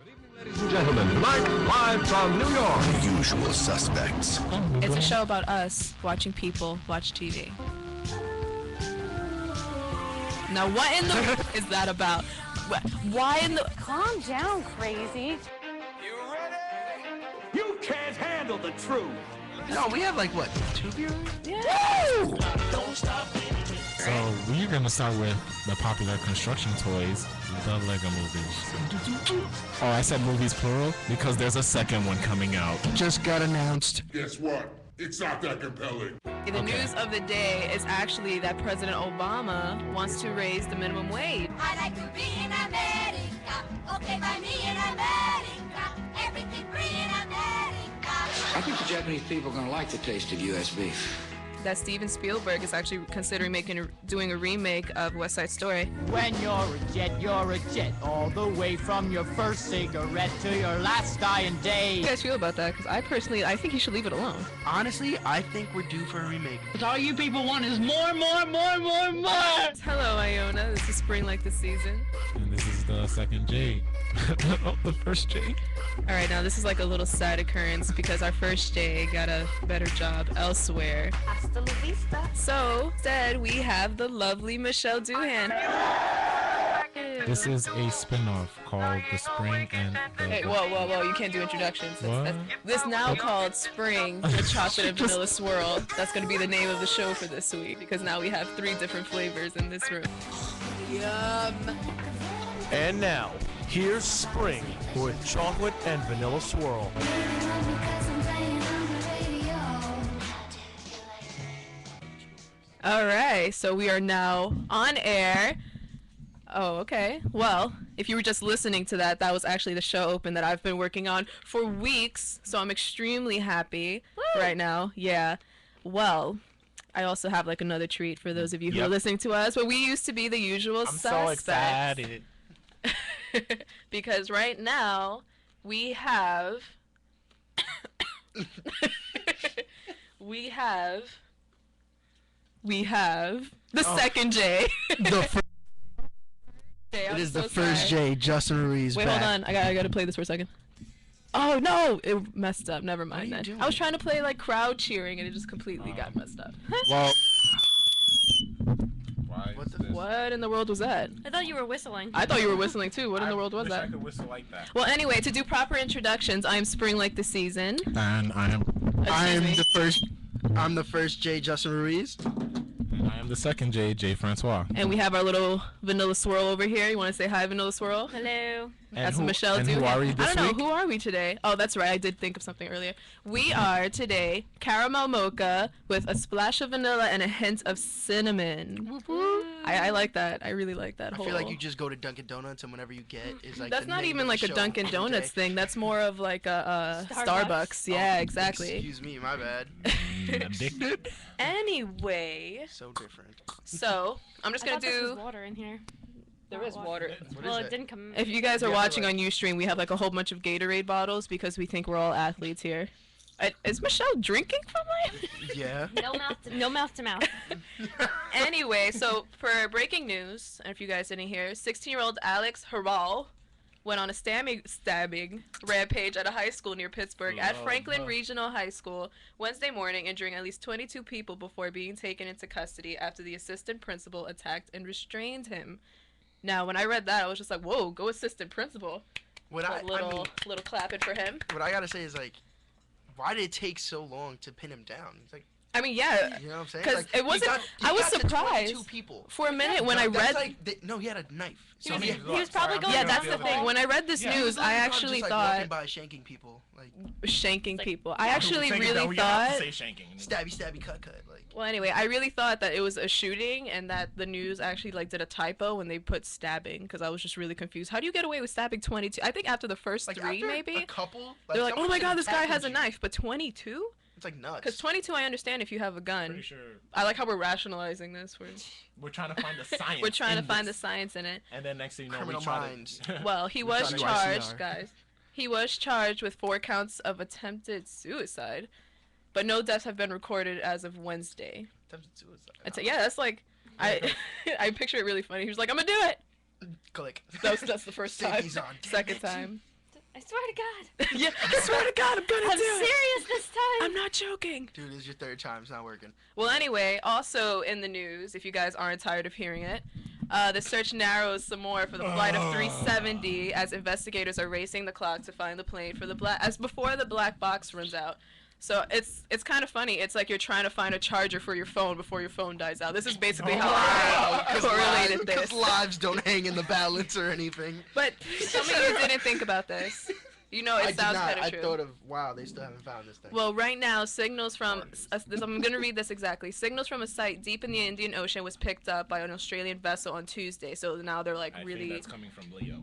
Ladies and gentlemen, tonight, live from New York. Usual suspects. It's a show about us watching people watch TV. Now, what in the is that about? Why in the... Calm down, crazy. You ready? You can't handle the truth. No, we have like what, 2 viewers? Yeah. Woo! Don't stop. So we're gonna start with the popular construction toys, the Lego movies. Oh, I said movies plural because there's a second one coming out. Just got announced. Guess what? It's not that compelling. The news of the day is actually that President Obama wants to raise the minimum wage. I like to be in America. Okay, by me in America. Everything free in America. I think the Japanese people are going to like the taste of U.S. beef. That Steven Spielberg is actually considering doing a remake of West Side Story. When you're a jet, all the way from your first cigarette to your last dying day. How do you guys feel about that? Because I think you should leave it alone. Honestly, I think we're due for a remake. All you people want is more. Hello, Iona. This is Spring Like the Season. And this is the second J. Oh, the first J. Alright, now this is like a little sad occurrence because our first J got a better job elsewhere. Hasta la vista. So, instead, we have the lovely Michelle Doohan. This is a spin-off called The Spring and the... Hey, whoa, you can't do introductions. What? This now called Spring with Chocolate and Vanilla Swirl. That's going to be the name of the show for this week because now we have 3 different flavors in this room. Yum. And now, here's Spring with Chocolate and Vanilla Swirl. Alright, so we are now on air. Oh, okay. Well, if you were just listening to that, that was actually the show open that I've been working on for weeks, so I'm extremely happy right now. Yeah. Well, I also have like another treat for those of you who are listening to us, but we used to be the usual suspects. I'm so excited. Because right now, we have... we have the second J. It is the first J, Justin Ruiz. Wait, back. hold on. I gotta play this for a second. Oh no, it messed up. Never mind then. doing? I was trying to play like crowd cheering and it just completely got messed up. Well... Why What is the- this? What in the world was that? I thought you were whistling. I thought you were whistling too. What in the world was I that? could whistle like that. Well, anyway, to do proper introductions, I'm Spring Like the Season. And I am I'm the first J, Justin Ruiz. the second J Francois. And we have our little Vanilla Swirl over here. You want to say hi, Vanilla Swirl? Hello. That's Michelle and Doohan. who are we this I don't know, week? who are we today? Oh, that's right, I did think of something earlier. We are today caramel mocha with a splash of vanilla and a hint of cinnamon. I like that. I really like that I whole... feel like you just go to Dunkin' Donuts and whatever you get is like That's the not name even of like the a show Dunkin' every day. Donuts thing. That's more of like a Starbucks. Starbucks. Yeah, Oh, exactly. Excuse me, my bad. Addicted? Anyway, So different. so I'm just I gonna thought this was do... water in here. There is water. Well, it didn't come. If you guys are Yeah, watching like- on Ustream, we have like a whole bunch of Gatorade bottles because we think we're all athletes here. Is Michelle drinking from mine? Yeah. No mouth to mouth. Anyway, so for breaking news, and if you guys didn't hear, 16-year-old Alex Harrell went on a stabbing rampage at a high school near Pittsburgh at Franklin Regional High School Wednesday morning, injuring at least 22 people before being taken into custody after the assistant principal attacked and restrained him. Now, when I read that, I was just like, whoa, go assistant principal. What A little clapping for him. what I gotta say is like, why did it take so long to pin him down? It's like, I mean, yeah, you know what I'm saying? because Like, it he wasn't. he I was got to surprised 22 people. for a minute when No, I that's read. like, no, he had a knife. He So was, he, he was probably going. Yeah, to that's the basketball. thing. When I read this news, I actually just, like, thought walking by shanking people, like shanking Like- people. I actually really thought. shanking. stabby, cut, like. Well, anyway, I really thought that it was a shooting and that the news actually like did a typo when they put stabbing because I was just really confused. How do you get away with stabbing 22? I think after the first Like 3, after maybe. a couple, They're like, oh someone my should god, this guy tackled has a you. knife, but 22? It's like nuts. Because 22, I understand if you have a gun. Pretty sure I like how we're rationalizing this. we're trying to find the science. We're trying to in find the this. science in it. And then next thing you know, Criminal we try minds. to. Well, he We're was trying to charged, YCR. guys. He was charged with 4 counts of attempted suicide, but no deaths have been recorded as of Wednesday. Attempted suicide. Yeah, that's like, I picture it really funny. He was like, I'm gonna do it. Click. That's the first time. Safety's on. Second time. I swear to God. Yeah, I swear to God, I'm gonna I'm do it. serious this time. I'm not joking. Dude, this is your third time. It's not working. Well, anyway, also in the news, if you guys aren't tired of hearing it, the search narrows some more for the flight of 370 as investigators are racing the clock to find the plane for the before the black box runs out. So it's kind of funny. It's like you're trying to find a charger for your phone before your phone dies out. This is basically how I correlated this. Because lives don't hang in the balance or anything. But some of you didn't think about this. You know, it sounds kind of true. I thought of, wow, they still haven't found this thing. Well, right now, signals from I'm going to read this exactly. Signals from a site deep in the Indian Ocean was picked up by an Australian vessel on Tuesday. So now they're like really. I think that's coming from Leo.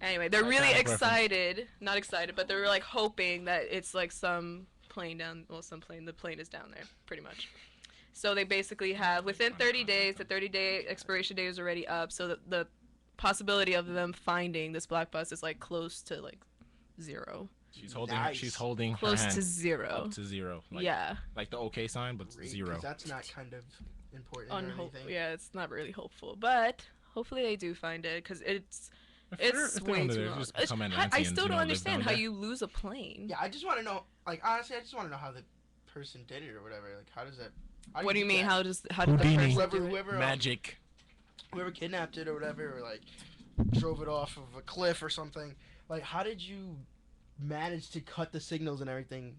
Anyway, they're really excited. Not excited, but they're like hoping that it's like some plane down. Well, the plane is down there, pretty much. So they basically have within 30 days. The 30-day expiration date is already up. So the possibility of them finding this black bus is like close to like 0. She's holding close her hand to 0. up to 0. Like, yeah. Like the OK sign, but Great, 0. That's not kind of important or anything. Yeah, it's not really hopeful, but hopefully they do find it because it's way too long. I still don't understand how you lose a plane. Yeah, I just want to know. Like honestly, I just want to know how the person did it or whatever. Like how does that? What do you mean? That? How did the person whoever magic? Whoever kidnapped it or whatever, or like drove it off of a cliff or something. Like, how did you manage to cut the signals and everything,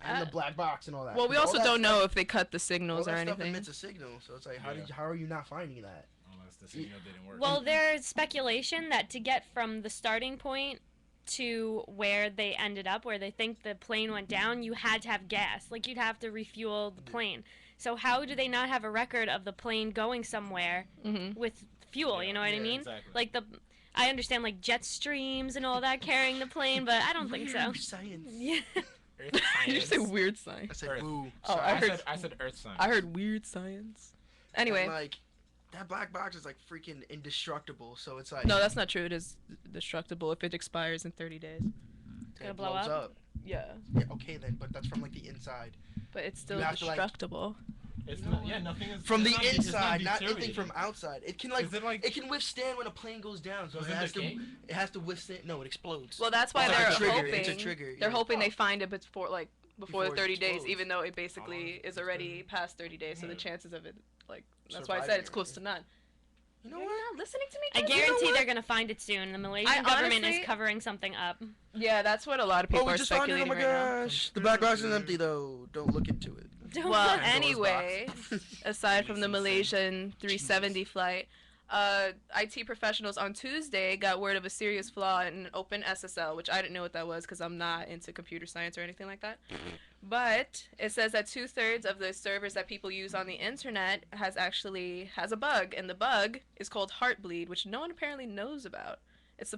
and the black box and all that? Well, we also don't know if they cut the signals or anything. Stuff emits a signal, so it's like, how are you not finding that? Unless the signal didn't work. Well, there's speculation that to get from the starting point to where they ended up, where they think the plane went down, you had to have gas. Like, you'd have to refuel the plane. So how do they not have a record of the plane going somewhere with fuel? You know what I mean? Exactly. Like I understand like jet streams and all that carrying the plane, but I don't think so. Weird science. Yeah. Earth science. You just say weird science. I said Earth. woo. Oh, I said Earth science. I heard weird science. Anyway. And, like, that black box is like freaking indestructible, so it's like. No, that's not true. It is destructible if it expires in 30 days. It's gonna blow blows up? Yeah. Yeah, okay then, but that's from like the inside. But it's still You have to, like- destructible. It's not, yeah, nothing is From the it's inside, not anything deteriorating. from outside. It can like, Is it like- it can withstand when a plane goes down, so Does it it has to. decay? It has to withstand. No, it explodes. Well, that's why It's like they're a trigger. hoping. It's a trigger. They're yeah. hoping they find it before Before the it 30 days, explodes. even though it basically is already past 30 days. So the chances of it, like, that's why I said Surviving it's close to none. You know You're what? not listening to me. I Jeff? guarantee they're gonna find it soon. The Malaysian government honestly- is covering something up. Yeah, that's what a lot of people we are just found it. Oh speculating my right now. gosh! The black box is empty though. Don't look into it. Well, Pandora's anyway, box. aside from the Malaysian 370 flight, IT professionals on Tuesday got word of a serious flaw in Open SSL, which I didn't know what that was because I'm not into computer science or anything like that. But it says that 2/3 of the servers that people use on the internet has a bug, and the bug is called Heartbleed, which no one apparently knows about. It's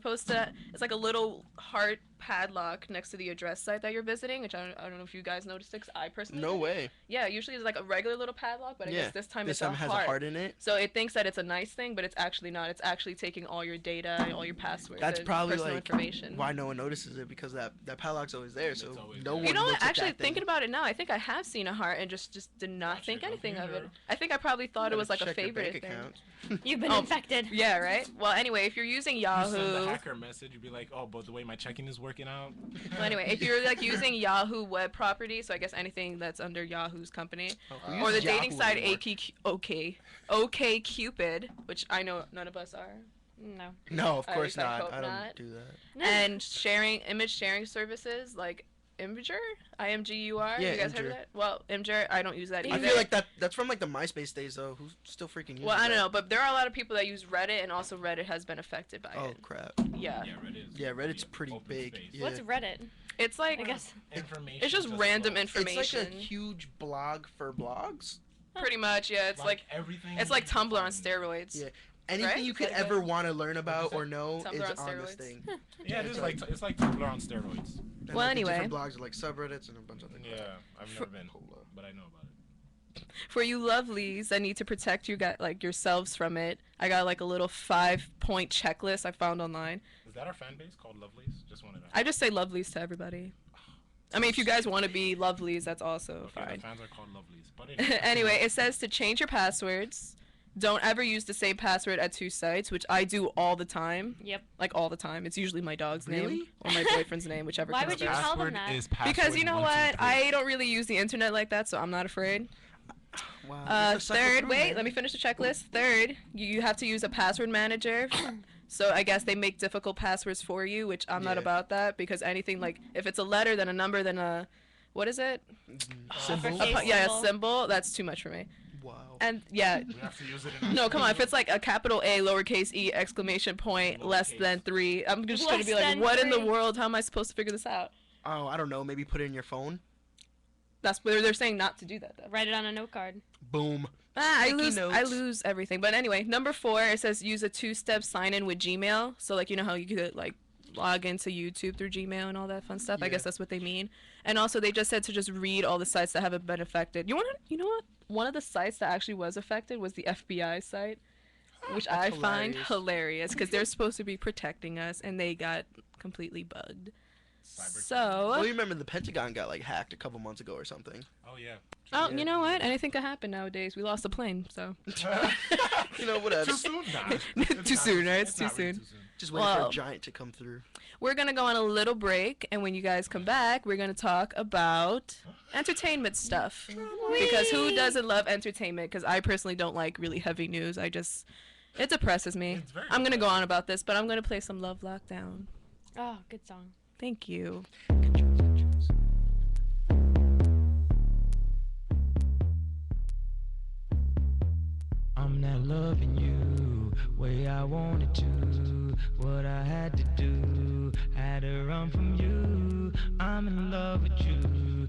like a little heart padlock next to the address site that you're visiting, which I don't know if you guys noticed it, 'cause I personally No did. way. Yeah, usually it's like a regular little padlock, but I guess this time it's a has heart. a heart in it. So it thinks that it's a nice thing, but it's actually not. It's actually taking all your data and all your passwords That's and probably personal like information. why no one notices it, because that padlock's always there, so always no there. one. You know what? looks at Actually, that thing. thinking about it now, I think I have seen a heart and just did not Not think your anything of it. computer. I think I probably thought it was like a Check your favorite bank thing. account. You've been Oh. infected. Yeah, right? Well, anyway, if you're using You send the Yahoo, hacker message, you'd be like, oh, but the way my checking is working out. well, anyway, if you're like using Yahoo web property, so I guess anything that's under Yahoo's company, Who or the uses dating Yahoo site anymore? OK Cupid, which I know none of us are, No. No, of At course least I not. hope I don't not. do that. and image sharing services like Imgur, IMGUR. Yeah, you guys heard of Imgur. that? Well, Imgur, I don't use that either. I feel like that's from like the MySpace days though. Who still freaking uses Well, I don't that? know, but there are a lot of people that use Reddit, and also Reddit has been affected by Oh it. crap. Yeah, Yeah, Reddit is Yeah, Reddit's pretty open big. space. Yeah. What's Reddit? it's like I guess. Information. it's just random flows. information. It's like a huge blog for blogs. Pretty much, yeah. It's like everything. it's like Tumblr on steroids. Yeah. Anything Right? you Is could that ever good? want to learn about or know Tumblr is on on this steroids? thing. Yeah, it is like it's like Tumblr on steroids. And, Well, like, the anyway. different blogs are like subreddits and a bunch of things. Yeah, I've never been, but I know about it. For you lovelies that need to protect yourselves from it, I got like a little 5-point checklist I found online. Is that our fan base called Lovelies? Just wanted to. I just say lovelies to everybody. I mean, if you guys want to be lovelies, that's also Okay, fine. the fans are called Lovelies, but anyway. Anyway, it says to change your passwords, Don't ever use the same password at 2 sites, which I do all the time. Yep. Like all the time. It's usually my dog's name Really? or my boyfriend's name, whichever Why comes would you first. tell them Password that? is password Because you know 1, 2, what? 3. I don't really use the internet like that, so I'm not afraid. Wow. Third, wait, let me finish the checklist. Third, you have to use a password manager. So I guess they make difficult passwords for you, which I'm not Yeah. about that, because anything like if it's a letter, then a number, then a what is it? Symbol? Uppercase Yeah, a symbol. symbol. That's too much for me. Wow. And yeah, We have to use it in our no, come on. If it's like a capital A, lowercase e, exclamation point, less Lowercase. than 3, I'm just gonna Less be like, than what in the 3. world? How am I supposed to figure this out? Oh, I don't know. Maybe put it in your phone. That's where they're saying not to do that though. Write it on a note card. Boom. I Sticky I notes. lose everything. But anyway, number 4, it says use a 2-step sign-in with Gmail. So like you know how you could like log into YouTube through Gmail and all that fun stuff. I Yeah. guess that's what they mean. And also they just said to just read all the sites that haven't been affected. You know what? One of the sites that actually was affected was the FBI site, which I find hilarious because they're supposed to be protecting us and they got completely bugged. Well, So, you remember the Pentagon got like hacked a couple months ago or something. Oh yeah. oh, you know what? Anything could happen nowadays. We lost a plane, so. You know, whatever. Too soon? Nah. Too soon, right? It's too not really soon. Just waiting for Well. a giant to come through. We're going to go on a little break, and when you guys come back, we're going to talk about entertainment stuff. Because who doesn't love entertainment? Because I personally don't like really heavy news. It depresses me. It's very I'm going to go on about this, but I'm going to play some Love Lockdown. Oh, good song. Thank you. I'm not loving you way I wanted to. What I had to do, had to run from you. I'm in love with you.